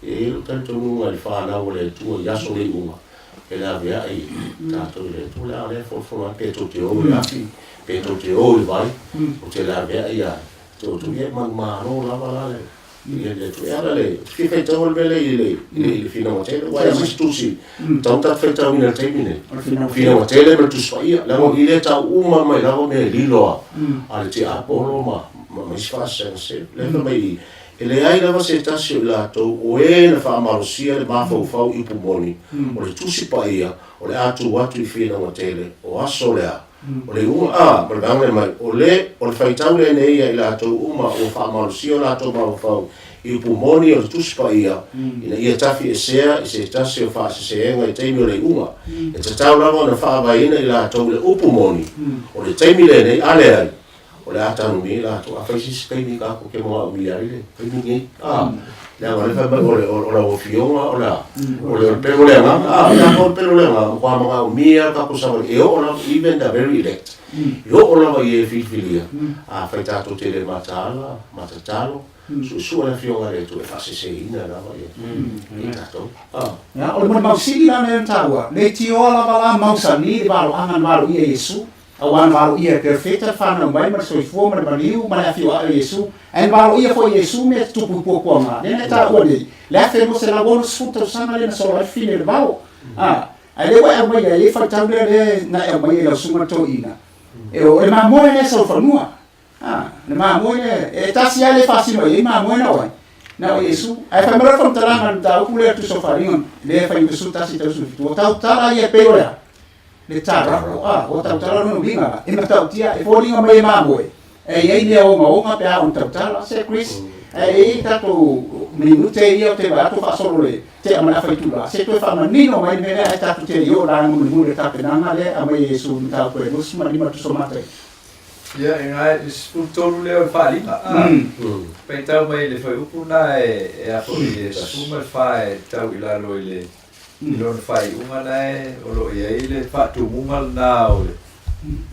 e lo tanto no al fa na ule tu ya so le uma e la via ai ta to le tu la ale fo fo pe to te o la pe to te o vai o te la via ia to ye man ma no la wala le le tu era le fi fe to le le fino mo te wa ya tu si tanta fe ta mina te mine fino mo te le tu spai la mo ile ta uma mai la mo ne lilo al ti apolo ma fa sense le mai ele ai lava se tasio la to o e na fa marosia le ma fo i pumoni o le tu si paia o le atu watu i fino mo te le o aso le o le uma per bang mai o le fai tau le nei ai la to uma o fa marosia la to ma fo i pumoni o tu si paia ina ia tafi e sea i se tasio fa se enga i teimi o le uma e te tau lava na fa vai ina i la to le upumoni o le teimi le nei ale ai o le atanu mi la to a faisi skai ni ka ko ke mo mi ai le pe mi ngi la wala fa ba o la o fiona o le pe o le ma la o pe o le ma ko ma mi ka ko sa e o la even the very elect yo o la va e filia fa ta to te le matatalo su la fiona le to fa se ina la va e ta to ya o le mo sili la ne tawa le ti o la bala mausani di balo angan balo ia Yesu awan balo ia perfecta fa na mai ma so fo ma baliu ma fi wa Yesu en balo ia fo Yesu me tu pu po ma ne ta o le la fe mo se la bon sfuta sana le so la fine le balo ale wa ma ia e fa tau le na e mai la suma to ina e o le ma mo ne so fa mua le ma mo e ta si ale fa si mo e ma mo na wa na o Yesu ai fa mera fa taranga ta o le tu so fa ringon le fa Yesu ta si ta su tu ta ta ia pe o le tara o tau tara no vinga e na tau tia e folinga mai mamoe e ei le o ma pe a un tau tara se Chris e tato minute ia te va to fa solo le te amana fa tu la se to fa manino mai ne ai tato te io la mu le ta pe nanga le a mai Yesu ta ko e nos ma lima to somate ya ngai spuntolo le fa lima pe tau mai le fa upuna e a po Yesu ma fa tau ila lo le ilon fai unga nei o lo ia ile fa tu mungal na o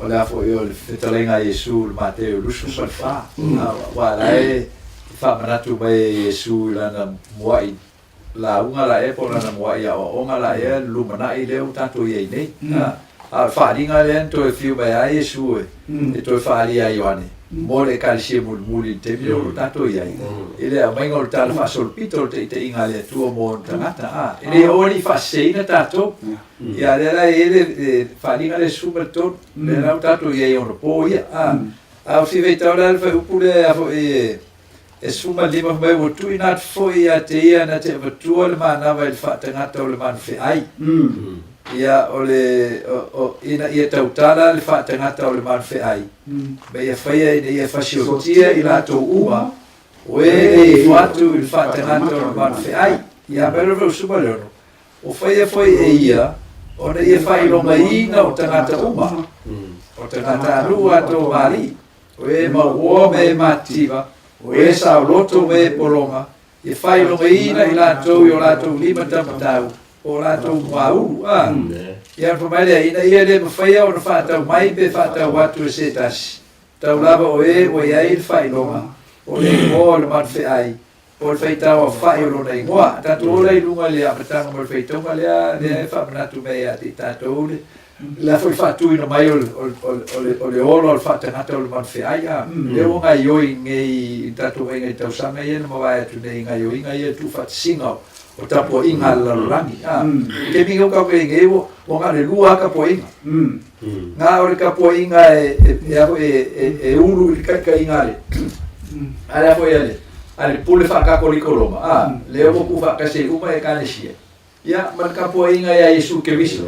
le afo yo le fetalenga Yesu le Mateo lusu fa wa lai fa manatu mai Yesu lana muai la unga la e po lana muai ya o nga la e lu mana ile o tanto ia nei fa dinga le to e fiu mai Yesu e to fa ali ai Ioane mo le kalsie muli te bilo tanto ia ele a mai ngol tal fa sol pito te inga le tu mo tangata ele oni fa seina tato ia le la ele fa dinga le super to le la tato ia on po ia a fi veta la fa upule a fo e suma lima mai mo tu inat fo ia te ia na te vatua le mana vai fa tangata le man fe ai ia o ina ia tautala le whaatangata o le manwheai. Me ia whaia ina ia whasiotia i lato uma, o e whatu i le whaatangata o le manwheai, ia mero rau sumareono. O whaia e ia, o na ia whailonga ina o tangata uma, o tangata anua ato mali, o e maua me mativa, o e sauloto me polonga, ia whailonga ina i lato i o lato lima tamatau, o lato mauru, ia pamaile ina ia le mawhaia o na whaatau mai pe whaatau atu e se tasi. Tau lava o e ai le whailonga, o le ingoa le manwheai, o le whaitau a whai o lona ingoa. Tatu o le ilunga le apatanga mo le whaitonga lea, le e whamanatu mei a te tātou le. La foi whaatui na mai o le olo o le whaatangata o le manwheai a. Le o ngai oi ngei tātou e ngai tausanga ia na mawai atu nei ngai oi ngai e tu whaatisinga o tapo inga lalurangi. Ke mingo ka koe ngei o ngā le lua ka po inga. Ngā o le ka po inga e uru i ka inga le. Ale foi ale. Ale pule whakako li koloma. Leo mo ku whakase uma e kanesia. Ia, man ka po inga ia Yesu Keriso.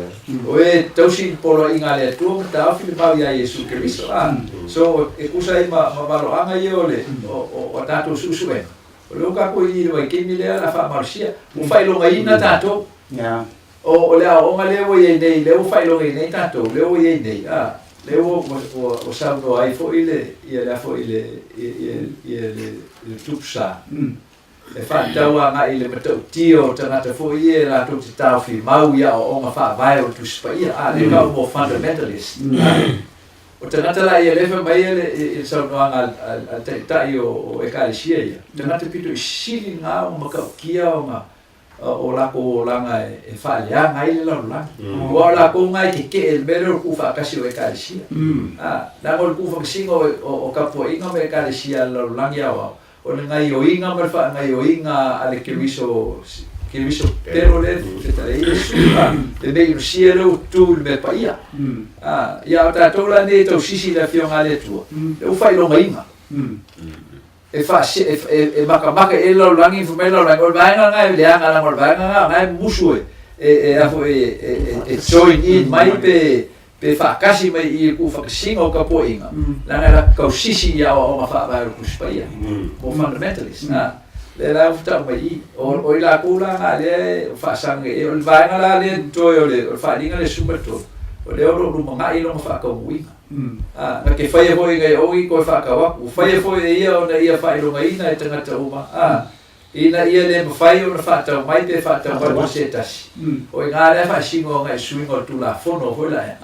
O e tausi polo inga le atua, ta awhi le pau ia Yesu Keriso. So, e kusa i maroanga i o le, o tātou susuen. O leo ka po i le waikini lea la wha marusia, mo whailonga ina tātou. O lea onga leo i nei, leo whailonga i nei tātou, leo i nei. Leo o sauno ai fo i le, ia lea fo i le tupsa. E whaatau a ngai le matau tio tangata fo i e la tau te tau whi mau ia o onga whaavai o tuspa ia. Le kau mo fundamentalist. O tangata la ia lewe mai e saunoanga al tai o ekalisia ia. Tangata pito i siri ngā o makau kia o ngā o lako langa e whaalea ngai le lau langa. Ua o lako ngai ke e mere o ku whaakasi o ekalisia. Nanga o ku whakasinga o kapua inga me ekalisia lau langi au. O le ngai o inga marfa ngai o inga ale keriso pero le te tare Yesu le me sia lo tu le pa ia ia ta tola ne to sisi la fionga le tu le u fai lo inga e fa e maka e lo langi fu me lo langi o ngai le anga la mo ngai musu e a fo e join in mai pe whaakasi mai i ku whakasinga o ka po inga. Langa la kau sisi ia o ma whaavai o kuspa ia. Mo fundamentalist. Le la uftau mai i. O i la kula ngā le whaasanga e. O le vaenga la le toi o le whaadinga le sumato. O le oro ruma ngā ilo ma whaakau muinga. Na ke whaia hoi ngai ogi koe whaakawaku. Whaia hoi e ia o na ia whailonga ina e tangata uma. Ina ia le mawhai o na whaatau mai te whaatau mai se tasi. O i ngā rea whaasingo ngai suinga o tula whono hoi lai.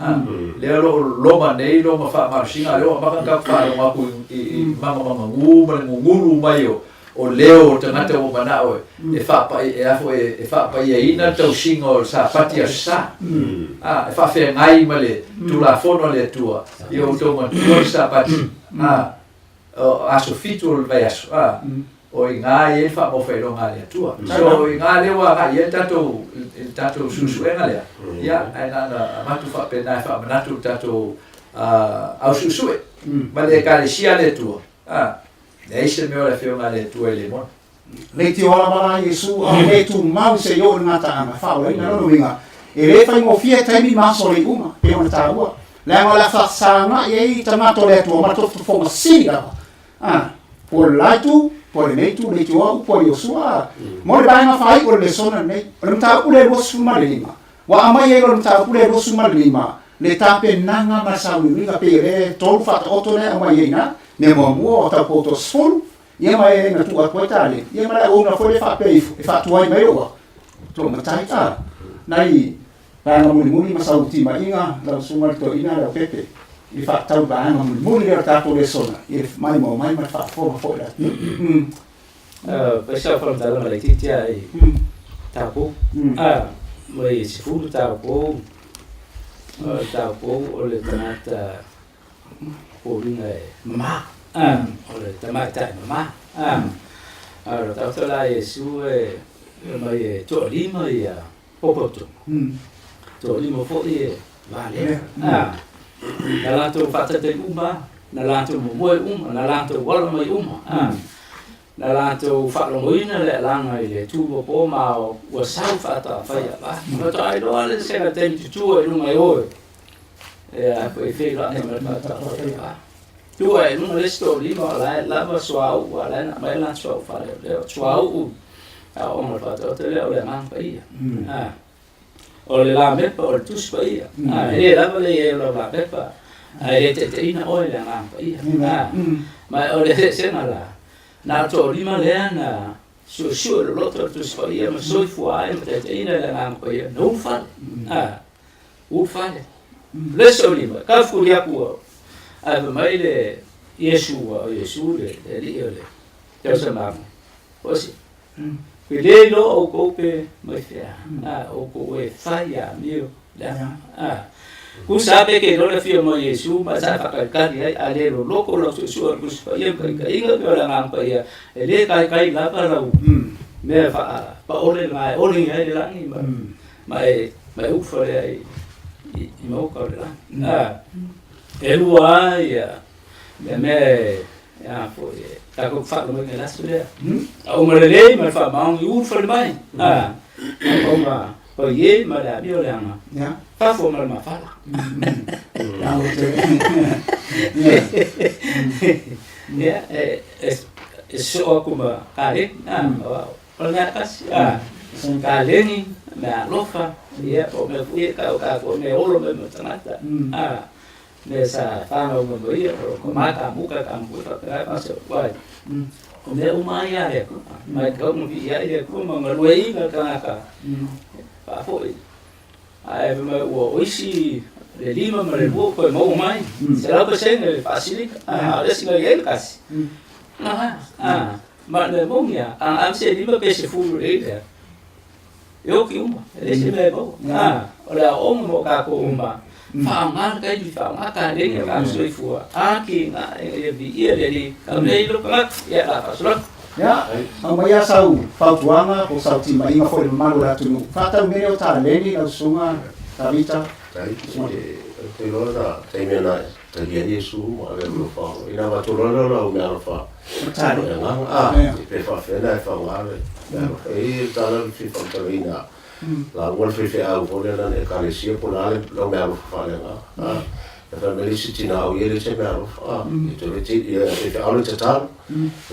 Leo loma nei loma whaamarusinga leo makanga whaarong aku i mama ngu male nguru mai o leo o tangata o mana o e whaapai e afo e whaapai e ina tau singa o sa pati a sa. E whaafea ngai male tula whono le tua. I o tonga tua sa pati. Aso fitu o le vai aso. O i ngā e wha mo whaero ngā lea tua. So i ngā lewa ngā i e tatou susuenga lea. Ia, ai nana matu whapena e wha manatu tatou au susue. Ma le ka le sia le tua. Ne eise meo le whio ngā lea tua e le mona. Le te ola mara Yesu, a me tu mau se yo ngā taanga whao, ina rono winga. E le whai mo fia taimi maso le uma, pe ona tāua. Le anga la whaasanga e i tamato le tua, ma tofu fonga sini dawa. Po laitu, po le neitu, le tua, po le osua. Mo le bainga whai o le sona nei. O le mtau ule rosu malima. Wa amai e o le mtau ule rosu malima. Le tape nanga masau winga pe le tolu fata oto le amai e na. Ne mo mua o tau poto sfolu. Ia mai e na tua koe tale. Ia mai o na foi le whape e whatuai mai oa. Tō matai tā. Nai, bainga muni masau tima inga, lau sunga to ina lau pepe. I whaatau bainga muni leo tātou le sona. I mai mo mai mai whaafoma fo la. Paisa whamatala malai titia e tāpou. Mai e sifuru tāpou. Tāpou o le tangata pōringa e mama. O le tamata e mama. Ara tautala e su e mai e toa lima i a popoto. Toa lima fo i e vale. Na lato whatate uma, na lato momoe uma, na lato wala mai uma. na lanto whakalomuina le langa I le tūwa pō mao ua sau whata whaia la. Ma to ai roa le sena teni tutua I runga I oe. E a koe whera e mara whata whaia la. Tua e runga le stori ma lai lava suau wa lai na mai lan suau whare leo. Suau a o mara whata o te leo le mang paia. O le la mepa o le tus paia. E lava le e lo la mepa. E te ina oe le mang paia. Ma o le sena la. Na to lima lea na sure le loto tu spaia ma soi fuai ma te ina le ngang paia no fale u fale le so lima ka fu ya ku a mai le Yesu le li le te sa ma o si ke le lo o ko pe mai fia o ko e faia mio la ku sabe ke no le fia mo Yesu ma sa fa ka ai a le lo ko lo su ku spaia ka inga ko la ngang paia e le kai la para me fa pa ole mai ole ai le langi mai u fa le ai I mo ka le e lua ia me ya fo ta ko fa lo me la studia o mo le mai fa ma u fa le mai o ma o ye ma la bio le ama ya fa fo ma fa la ya so kuma kare o na kasi kale ni na lofa ya o me fui ka ko me olo me tanata me sa fa no me ia ko maka buka ka ka so wai o me o mai ya le mai ko mo ia ia ko mo ngalui ka pa foi ai me o isi le lima ma le buco e mo mai se la pasene facile adesso non è il caso ma le momia am se lima pese fu le io che uma adesso me bo ora o mo ka ko uma fa ngar ka di fa ma ka le ka so fu ki na e vi ia le ka me lo ka ya la fa so ya ma ya sau fa tuanga ko sau ti mai ma foi malu la tu fa ta me o ta le ni la sunga tabita Dai, te lora te mena te dia Yesu ma le lo fa. Ina va to lora o me fa. Tani. Te fa fena fa ngare. E ta la fi fa ina. La wol fi au vo le na e ka le sia po la lo me fa le nga. E fa me li si tina o ye le se me fa. E to le ti e fa au te tal.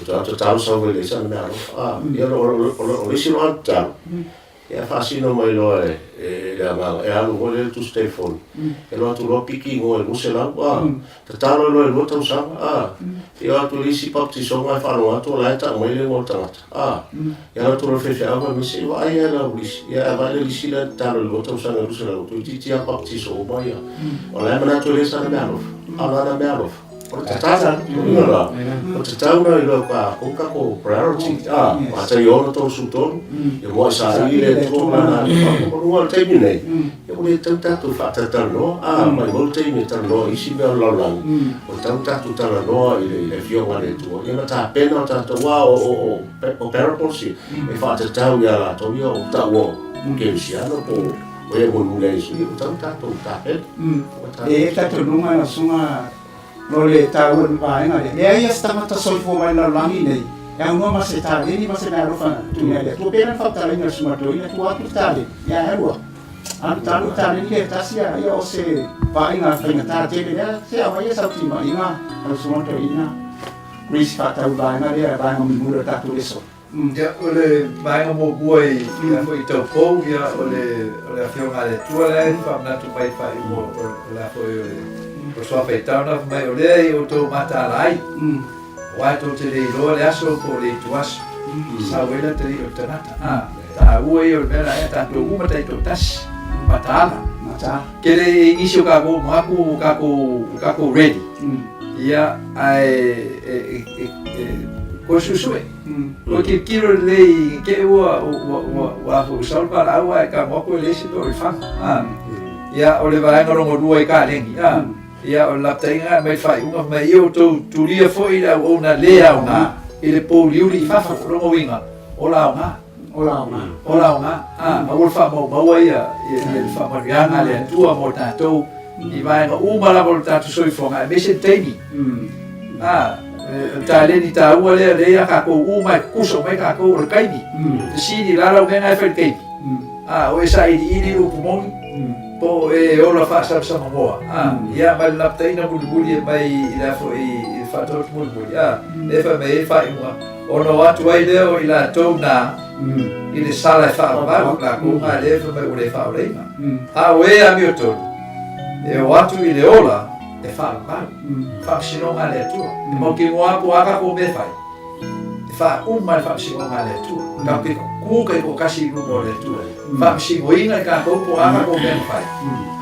To tal so le se me fa. E lo si lo tal. Ya fasino mai lo e la e alu vole tu Stefan e lo tu lo piki ngo e musela ta talo lo e lo tu sa e o tu lisi papti so mai fa lo tu la ta mai le mo ta ya tu lo fe fa mi si va ya la lisi ya va le lisi la talo lo tu sa lo musela tu ti ti papti so mai o la mana tu le sa na lo ala na me lo o ta ta no o ta no lo ka o ka ko priority ma ta yo to su to e mo sa ile to na ko no te ni nei e mo te ta tu fa ta no ma mo te ni ta no isi me lo la o ta tu ta no ile fio ma le tu e na ta pena ta to wa o parable si e fa ta ya la to yo ta wo ke si ano po o e mo ngai si o ta tu ta e ta tu nunga na sunga lo le taun pa nga le ia sta mata soi fo mai la langi nei ya no ma se ta ni ma se na ro fa tu ne le tu pena fa ta le suma to ina tu atu ta le ya ero an ta lu ta ni le ta sia ia o se pa nga fa nga ta te le se a mai sa ti ma ina ro suma to ina ris fa ta ba nga le ba nga mu ta tu le so ya ole mai mo buai ina foi to po ya ole afio ngale tu le fa na tu pai fa mo la foi o so afeitau na mai o lei o tō matarai. Wai tō te rei roa le aso ko le tuasu. Sa wela te rei o tanata. Ta ua i o le mera e tato umatai tō tasi. Matala. Ke le isi o kako maku kako ready. Ia ai ko susue. O ki kiro lei ke ua fu salpa la ua e ka moko le isi tō i whanga. Ia o le vaenga rongo rua i ka lengi. Ia o la tainga mai fai unga mai eu tu ria foi la ona lea ona ele po liuri fa rongo winga ola ona a o fa mo bawa ia ele fa mariana le tua mo tatou i vai nga uma la volta tu soi fonga me se teni Taleni taua lea kako uma kuso mai kako o kaimi. Sini lala o ngai fa kaimi. O esa ini lupu mongi. Po ola fa sa moa. Ia mai lapta ina bulbuli mai ila fo I fa to bulbuli. E fa mai fa ima. Ono watu ai leo ila tona. Ile sala fa ba la ko ma le fa mai o le fa o le. We a mio to. E watu ile ola e fa ba. Fa sino ngale tu. Mo ki mo apo aka ko me fai. Fa uma fa sino ngale tu. Ka ki ku ka ko kasi lu mo le tu. Fa sino ina ka ko po aka ko me fai.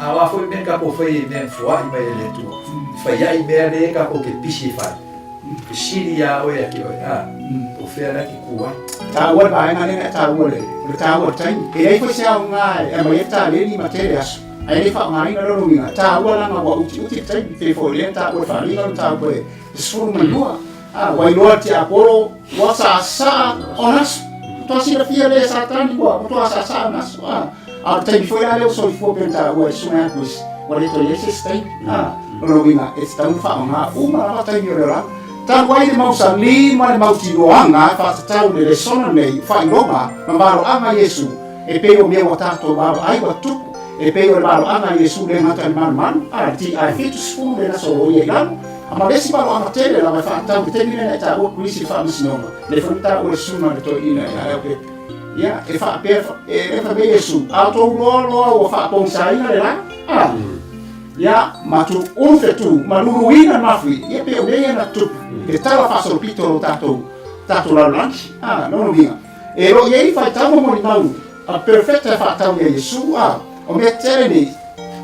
Awa foi ben ka ko foi ben foi me le tu. Fa ya I me le ka ko ke pisi fai. Pisi ya o ya ki o o fe la ki ku wa. Ta wa ba na le ta wa le. Ta wa tai. E ai foi se au ngai e mai ta le ni materias. Ai fa ngai na ro minga ta wala na wa uti tai te fo le ta wa fa ringa ta ko sfuru manua wa lo ti apolo wa sa onas to si la fia le satani wa to sa nas te fo ya le so fo penta wa suna kus wa le to le se stai ro minga esta un fa nga uma la ta ni ora ta wa le mau sa li ma le mau ti o anga fa ta le sona nei fa ngoma ma ba ro ama Yesu e pe o me wa ta to ba ai wa tu e pe o balo anga Yesu le ngata man ti ai fitu sfu le na so ye lan ama lesi balo anga tele la fa ta te ni na ta o krisi fa misnoma le fa ta o suna le to ina ya pe ya e fa pe e fa be Yesu auto lo o fa pon sa ina le la ya ma tu un fetu ma lu ina ma fi ye pe o le na tu e ta la fa so pitolo tato la lunch no vinga e lo ye fa ta mo ni mau a perfetta fa ta o Yesu o me tere ni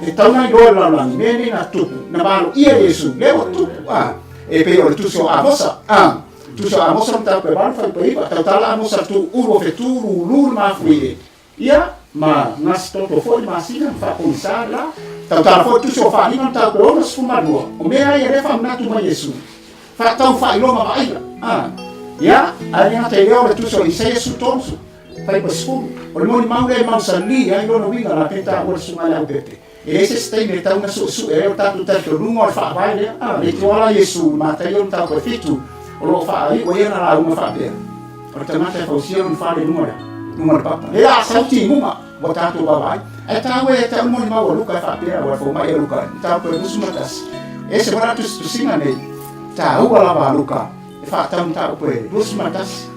e tauna I doa lalangi me na tupu na balo ia Yesu lewa tupu e pe o tuso amosa tuso amosa mta pe balo fa pe ta tala amosa tu uro feturu lul ma fuie ia ma nas to foi ma sina fa pensarla ta tala foi tuso fa ni ta pe ona sfuma dua o me ai re fa na tu ma Yesu fa ta fa ilo ma vai ia ai na te leo le tuso I se Yesu tonsu fai pasfu o le moni maule mau sali ai no winga la penta o su mala pepe e ese stai me ta una su e o tanto tanto lungo fa vai le le tola Yesu ma ta io ta ko fitu o lo fa ai o era la uma fa per o te mata fa usia un fa le numero papa e a sauti uma o tanto va vai e ta we ta moni mau luka fa per o fo mai luka ta ko musu matas ese barato tu singa nei ta u la va luka e fa ta un ta ko musu matas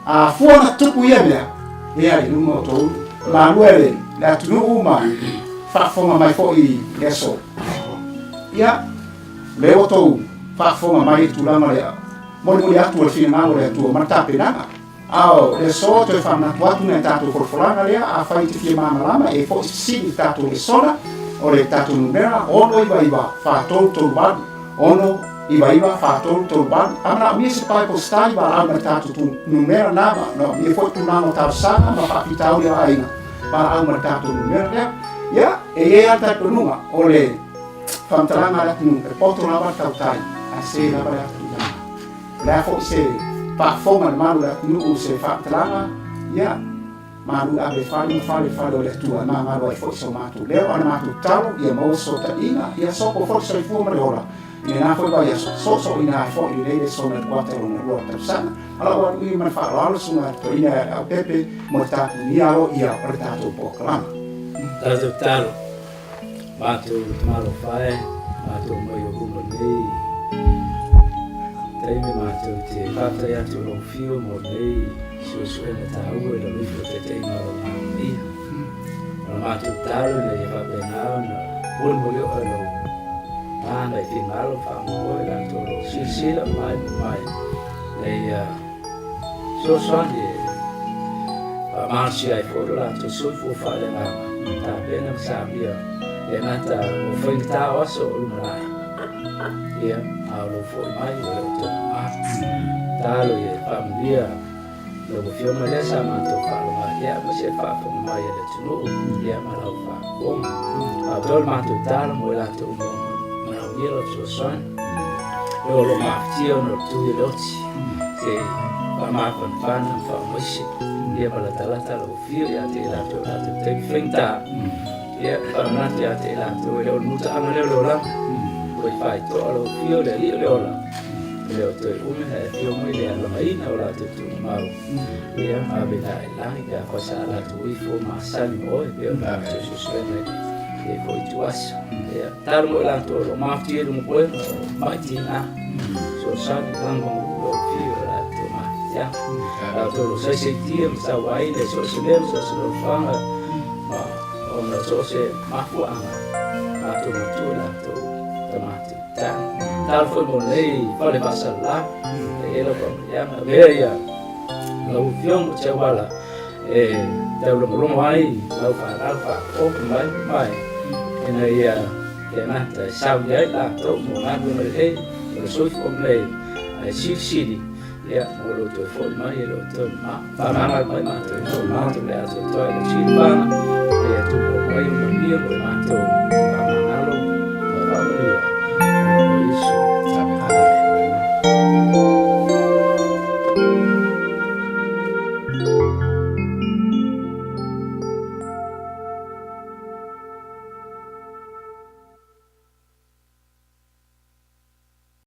a fuona tupu ia mea ia I lumo to ma luele la tunu uma fa fonga mai fo I leso ia le oto fa fonga mai tu lama le mo atu al fine ma le tu ma ta penanga le so to fa na tu ne tatu for fulana le a fa ti fi ma lama e fo si tatu le sola o le tatu numera ono iba fa to ba ono iba fa to ba ana mi se pa postai ba ana tatu tu numera nama no mi fo tu nama ta sana ma fa pitau ya aina ba ana tatu numera ya e ata tu numa ole fantranga la tu per poto la ba tau tai a se la ba tu la fo se pa fonga ma la tu se fantranga ya ma lu ave fale le tu ma lo fo so ma tu le ana ma tu tau ya mo so ta ina ya so ko fo so fu ma ora ina foi vai so ina foi le so na quattro na ruota sana allora lui man fa lo su na to ina a pepe morta ni alo ia portato po clam Tato talo mato malo fai mato mo yo kumo nei tai me mato te fata ya tu lo fio mo nei so na ta u e lo fio te te malo ni mato talo le va bene na bol mo yo alo Anda I malo fa mo la tolo sila mai nei so sandi marci ai foro la to so fu fa le na ta bene sabia e nata o foi ta oso una ia lo foi mai o to ta lo e familia lo fio ma le sa ma to fa lo ma ia ma se fa fa mai le tuno ia ma lo fa bom a dol ma to ta mo la to Io so son, io lo maftio no tu iloti, se ma fan fa moshi, ia pala talata lo fio ya te la te frenta, ia ma te te la to le muta ana le lo la, poi fai to lo fio le io le ola, leo te ume na fio mai le ala mai na ora te tu mau ia ma be na la ia ko sa la tu I fo ma sali mo e be na te su su ne e ko tu as ia tar mo la to lo ma ti mo ko ma ti na so sa la mo lo fio la to ma ia la to lo sai se ti sa wai le so se le so se lo fa ma ona so se ma fu anga ma to mo tu la to tomate tal foi mo lei fale passa lá ela ya veia la ufion che wala da lo mai la fa alfa o mai ena ia na ta sau ya la to mo na no le lo so fo lei sili ya mo lo to fo mai lo to ma fa mai ma to le to le sili pa e tu mo mai mo dia mo ma to